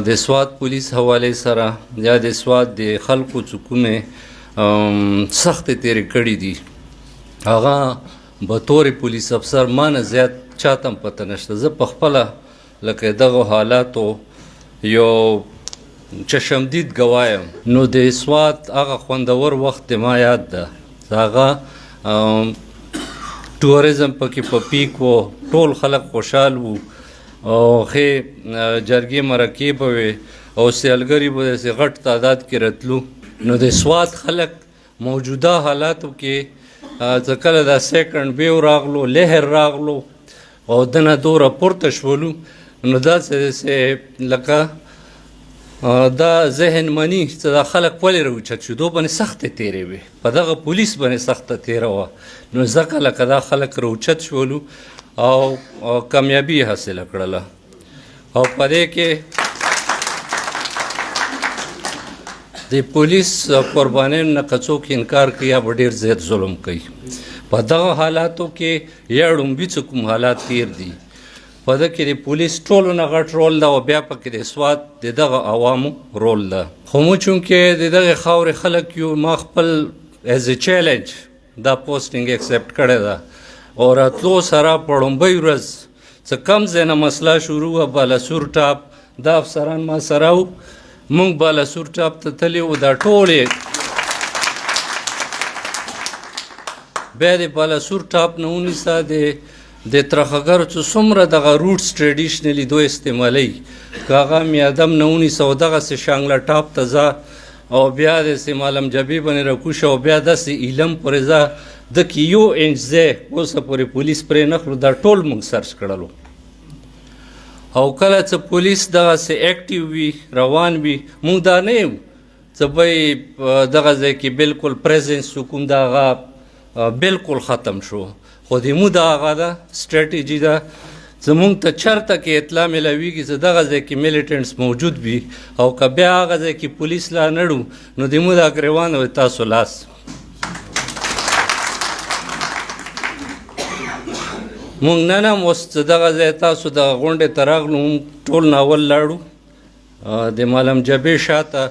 د سوات پولیس حواله سره یا د سوات د خلکو چې کومې سختې تېرې کړي دي هغه به طور پولیس افسر ما نه زیات چاته هم پته نشته. زه پخپله لکه دغه حالاتو یو چشمدید ګواه یم. نو د سوات هغه خوندور وخت د ما یاد ده. هغه ټوریزم پکې په پیک و، ټول خلک خوشحال وو او ښې جرګې مرکې به وې او سیلګري به داسې غټ تعداد کې راتلو. نو د سوات خلک موجوده حالاتو کې چې کله دا سیکنډ ویو راغلو، لهر راغلو او دنه دوره پورته شولو، نو داسې لکه دا ذهن مني چې دا خلک ولې راوچت شو، دو باندې سختې تېرې وې، په دغه پولیس باندې سخته تېره وه. نو ځکه لکه دا خلک راوچت شولو او کامیابي حاصله کړله. او په دې کې د پولیس قربانیو نه که څوک انکار کوي یا به ډېر زیات ظلم کوي. په دغه حالاتو کې یا ړومبي چې کوم حالات تېر دي په ده کې د پولیس ټولو نه غټ رول ده او بیا پکې د سوات د دغه عوامو رول ده. خو موږ چونکې د دغې خاورې خلک یو، ما خپل ایز ا چیلنج دا پوسټینګ اکسپټ کړې ده او راتلو سره په ړومبۍ ورځ څه کم ځای نه مسله شروع وه، بالاسور ټاپ دا افسران ما سره وو، موږ بالاسور ټاپ ته تللي وو. دا ټولې بیا د بالاسور ټاپ نه ونیسه د ترخګرو چې څومره دغه روټس ټریډیشنلي دوی استعمالوي که هغه میادم نه ونیسه او دغسې شانګله ټاپ ته ځه او بیا داسې مالم جبې باندې راکوشه او بیا داسې ایلم پورې ځه، ده کې یو انچ ځای اوسه پورې پولیس پرې نه خلو. دا ټول موږ سرچ کړلو او کله چې پولیس دغسې اکټیو وي، روان وي، موږ دا نه یو چې به دغه ځای کې بلکل پریزنس کوم د هغه بلکل ختم شو، خو د مو د هغه ده سټریټیجي ده چې موږ ته چېرته کې اطلاع میلاویږي چې دغه ځای کې میلیټنټس موجود وي او که بیا هغه ځای کې پولیس لا نړو نو د مو دا ګریوان وي تاسو لاس. موږ نن هم اوس چې دغه ځای تاسو دغه غونډې ته راغلو، موږ ټول ناول لاړو د مالم جبې شاته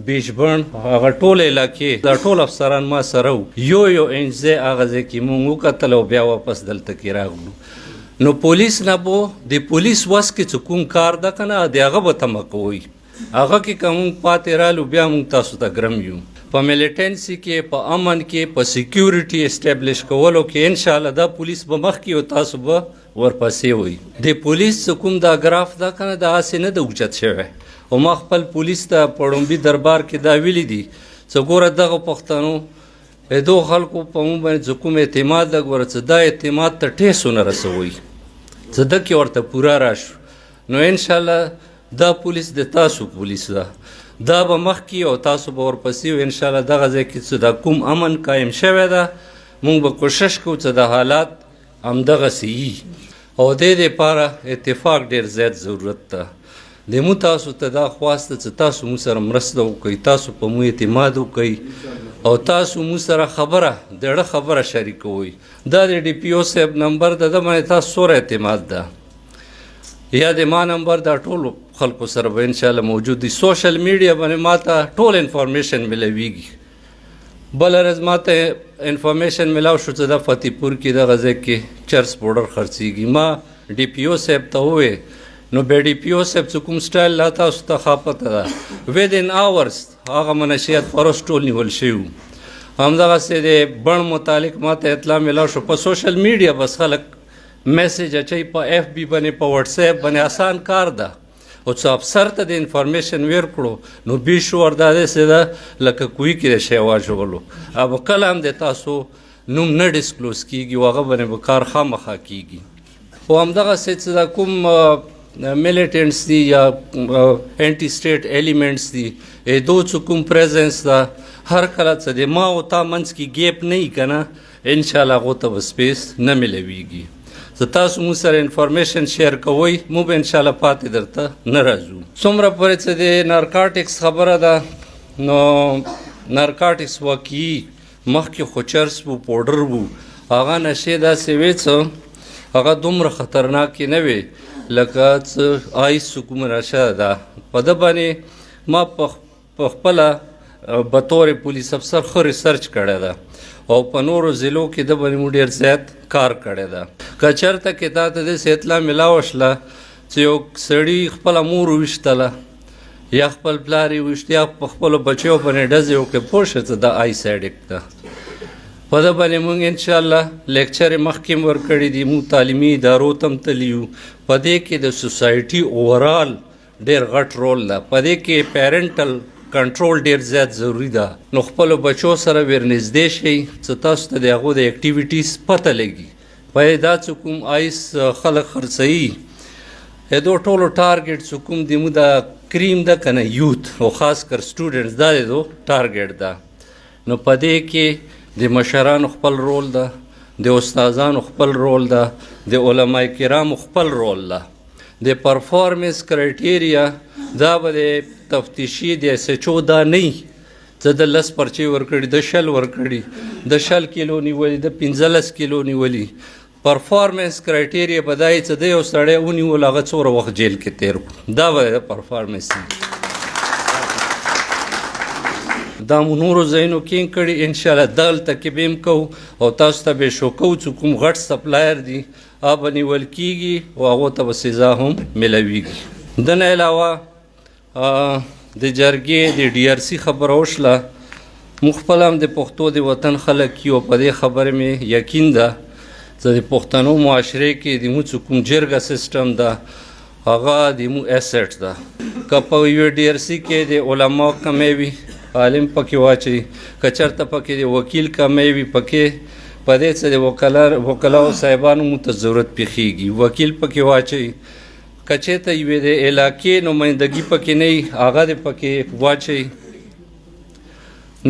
بیچ بڼ هغه ټول علاقې دا ټول افسران ما سره وو، یو انچ ځای هغه ځای کې موږ وکتل او بیا واپس دلته کې راغلو. نو پولیس نه به د پولیس وس کې چې کوم کار ده که نه د هغه به تمه کوئ، هغه کې که موږ پاتې رالو بیا موږ تاسو ته ګرم یو. په میلیټنسي کې، په امن کې، په سیکیورټي اسټابلیش کولو کې انشاءالله دا پولیس به مخکې او تاسو به ورپسې وئ. د پولیس چې کوم دا ګراف ده که نه دا هسې نه ده اوچت شوی او ما خپل پولیس ته په ړومبي دربار کې دا ویلي دي چې ګوره دغه پښتنو دو خلکو په موږ باندې چې کوم اعتماد ده ګوره چې دا اعتماد ته ټیس ونه رسوئ چې ده کې ورته پوره راشو. نو انشاءالله دا پولیس د تاسو پولیس ده، دا به مخکې او تاسو به ورپسې او انشاءالله دغه ځای کې چې دا کوم امن قایم شوی ده موږ به کوشش کوو چې د حالات همدغسې وي او دې دپاره اتفاق ډېر زیات ضرورت ده. د مو تاسو ته دا خواست ده چې تاسو مو سره مرسته وکړئ، تاسو په مو اعتماد وکړئ او تاسو مو سره خبره د زړه خبره شریکوئ. دا د ډي پي او صاحب نمبر ده، د باندې تاسو سوره اعتماد ده، یا د ما نمبر دا ټولو خلکو سره به انشاءالله موجود دي. سوشل میډیا باندې ما ته ټول انفارمیشن میلاویږي. بله ورځ ما ته انفارمیشن میلاو شو چې دا فتح پور کې دغه ځای کې چرس پوډر خرڅېږي. ما ډي پي او صاحب ته وویې نو بیا ډي پي او صاحب چې کوم سټایل لا تاسو ته ښه پته ده ودین آورس هغه منشیات فروش ټول نیول شوي وو. همدغسې د بڼ متعلق ما ته اطلاع میلاو شو. په سوشل میډیا بس خلک میسیج اچوي، په اف بي باندې، په وټساپ باندې، آسان کار ده او چې افسر ته د انفارمیشن ورکړو نو بي شور دا داسې ده لکه کوی کې د شی واچولو او کله هم د تاسو نوم نه ډسکلوز کېږي او هغه باندې به کار خامخا کېږي. خو همدغسې چې دا کوم میلیټنټس دي یا انټي سټیټ ایلیمنټس دي دو چې کوم پریزنس ده هر کله چې د ما او تا منځ کې ګیپ نه وي که نه انشاءالله هغو ته به سپیس نه میلاویږي. زه تاسو مو سره انفارمیشن شیر کوئ موږ به انشاءالله پاتې درته نه راځو. څومره پورې چې د نارکاټکس خبره ده نو نارکاټکس واقعي مخکې خو چرس وو، پوډر وو، هغه نشې داسې وې څه هغه دومره خطرناکې نه وې لکه څه آیس حکومت راشه ده په ده باندې ما په خپله بطور پولیس افسر ښه ریسرچ کړی ده او په نورو ضلعو کې د باندې مو ډېر زیات کار کړی ده که چېرته کې تا ته داسې اطلاع میلاوه شله چې یو سړي خپله مور وویشتله یا خپل پلار یې وویشت یا په خپلو بچیو باندې ډزې وکړې پوه شه څه د آی سایډ ده په ده باندې مونږ انشاءالله لیکچر یې مخکې هم ورکړي دي مونږ تعلیمي ادارو ته هم تللي یو په دې کې د سوسایټي اوورال ډېر غټ رول ده په دې کې پیرنټل کنټرول ډېر زیات ضروري ده نو خپلو بچو سره ورنږدې شئ چې تاسو ته د هغو د اکټیویټیز پته لګي په دا چې کوم آیس خلک خرڅوي دو ټولو ټارګېټ چې کوم د مو د کریم ده که نه یوت او خاص کر سټوډنټس دا د دو ټارګېټ ده نو په دې کې د مشرانو خپل رول ده د استادانو خپل رول ده د علما کرامو خپل رول ده د پرفارمنس کرایټیریا دا به د تفتیشي د ایس ایچ او دا نه وي زه د 10 پرچې ورکړي د 10 ورکړي د 10 کیلو نیولي د 15 کیلو نیولي پرفارمنس کرایټیریا به دا وي چې د یو سړی ونیول هغه څومره وخت جیل کې تیر کړو دا به د پرفارمنس دا مو نورو ځایونو کې کړي انشاءالله دلته کې به هم کوو او تاسو ته به شو کوو چې کوم غټ سپلایر دي هغه به نیول کېږي او هغو ته به سزا هم میلاویږي د نه علاوه د جرګې د ډي آر سی خبره وشله موږ خپله هم د پښتو د وطن خلک یو په دې خبرې مې یقین ده چې د پښتنو معاشرې کې د مو چې کوم جرګه سیسټم ده هغه د مو ایسټ ده که په یوه ډي آر سی کې د علما کمی وي عالم پکې واچوي که چېرته پکې د وکیل کمی وي پکې په دې څه د وکلاو صاحبانو مو ته ضرورت پېښېږي وکیل پکې واچوي که چېرته یوې د علاقې نمایندګي پکې نه وي هغه دې پکې واچوي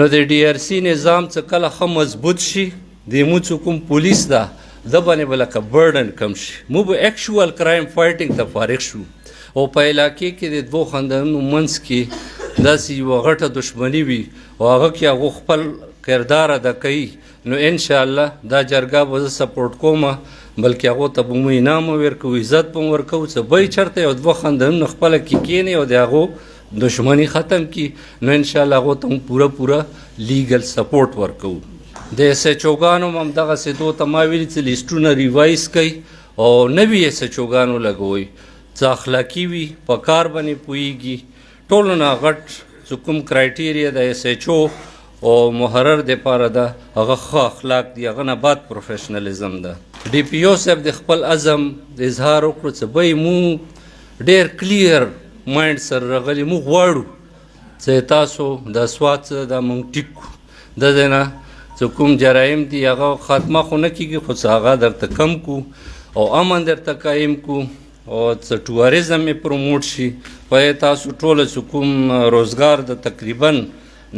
نو د ډي آر سی نظام څه کله ښه مضبوط شي د مو چې کوم پولیس ده د باندې به لکه برډن کم شي مو به ایکچوال کرایم فایټینګ ته فارغ شو او په علاقې کې د دوو خاندانونو منځ کې داسې یوه غټه دښمني وي او هغه کې هغو خپل کردار ادا کوي نو انشاءالله دا جرګه به زه سپورټ کوم بلکې هغو ته به مو انعام ورکوو عزت به هم ورکوو څه به یې چېرته یو دوه خاندانونه خپله کې کښېني او د هغو دښمني ختم کړي نو انشاءالله هغو ته هم پوره لیګل سپورټ ورکوو د ایس ایچ اوګانو هم همدغسې دو ته ما ویلي چې لیسټونه ریوایز کوي او نوي ایس ایچ اوګانو لګوئ څه اخلاقي وي په کار باندې پوهېږي ټولو نه غټ چې کوم کرایټیریا د ایس ایچ او او محرر دپاره ده هغه ښه اخلاق دي هغه نه بعد پروفیشنلیزم ده ډي پي او صاحب د خپل عزم د اظهار وکړو چې بی مونږ ډېر کلیر مایند سره راغلي مونږ غواړو چې تاسو د سوات څخه دا مونږ ټیک کړو د دې نه چې کوم جرایم دي هغه خاتمه خو نه کېږي خو څه هغه درته کم کړو او امن درته قایم کړو او څه ټوریزم یې پروموټ شي په تاسو ټوله چې کوم روزګار د تقریبا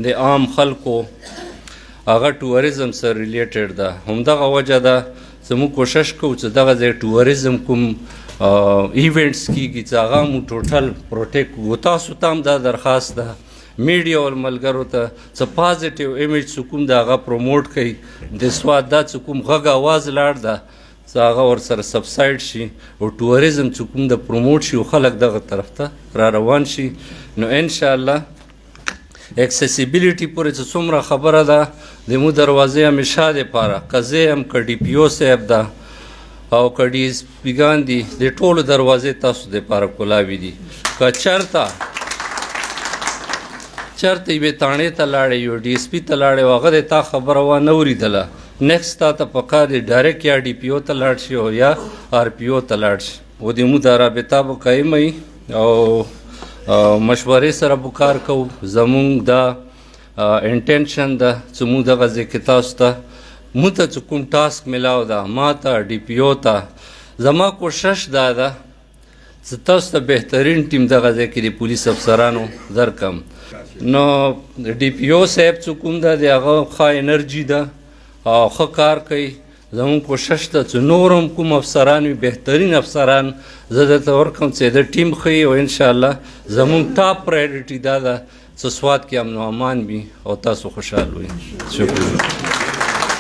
د عام خلکو هغه ټوریزم سره ریلیټډ ده همدغه وجه ده چې موږ کوشش کوو چې دغه ځای ټوریزم کوم ایونټس کېږي چې هغه مو ټوټل پروټیکټ کړو تاسو ته هم دا درخواست ده میډیا او ملګرو ته څه پازیټیو ایمیج چې کوم د هغه پروموټ کوي د سوات دا چې کوم غږ اواز لاړ ده چې هغه ورسره سبسایډ شي او ټوریزم چې کوم د پروموټ شي او خلک دغه طرف ته را روان شي نو انشاءالله اکسیسیبیلیټي پورې چې څومره خبره ده د مو دروازې همیشه دپاره که زه یم که ډي پي او صاحب ده او که ډي اس پیګان دي د ټولو دروازې تاسو دپاره کلاوي دي که چېرته یوې تاڼې ته لاړې یو ډي اس پي ته لاړې او هغه د تا خبره وانه اورېدله نیکسټ تا ته پکار دی ډایرکټ یا ډي پي او ته لاړ شي او یا آر پي او ته لاړ شي او د مو دا رابطه به قایم وي او مشورې سره به کار کوو زمونږ دا انټینشن ده چې مو دغه ځای کې تاسو ته مو ته چې کوم ټاسک میلاو ده ما ته ډي پي او ته زما کوشش دا ده چې تاسو ته بهترین ټیم دغه ځای کې د پولیس افسرانو درکم نو ډي پي او صاحب چې کوم ده د هغه ښه انرژي ده او ښه کار کوي زمونږ کوشش ده چې نور هم کوم افسران وي بهترین افسران زه درته ورکړم چې د ټیم ښه او انشاءالله زمونږ ټاپ پرایورټي دا ده چې سوات کې امن و امان وي او تاسو خوشحال وئ شکریہ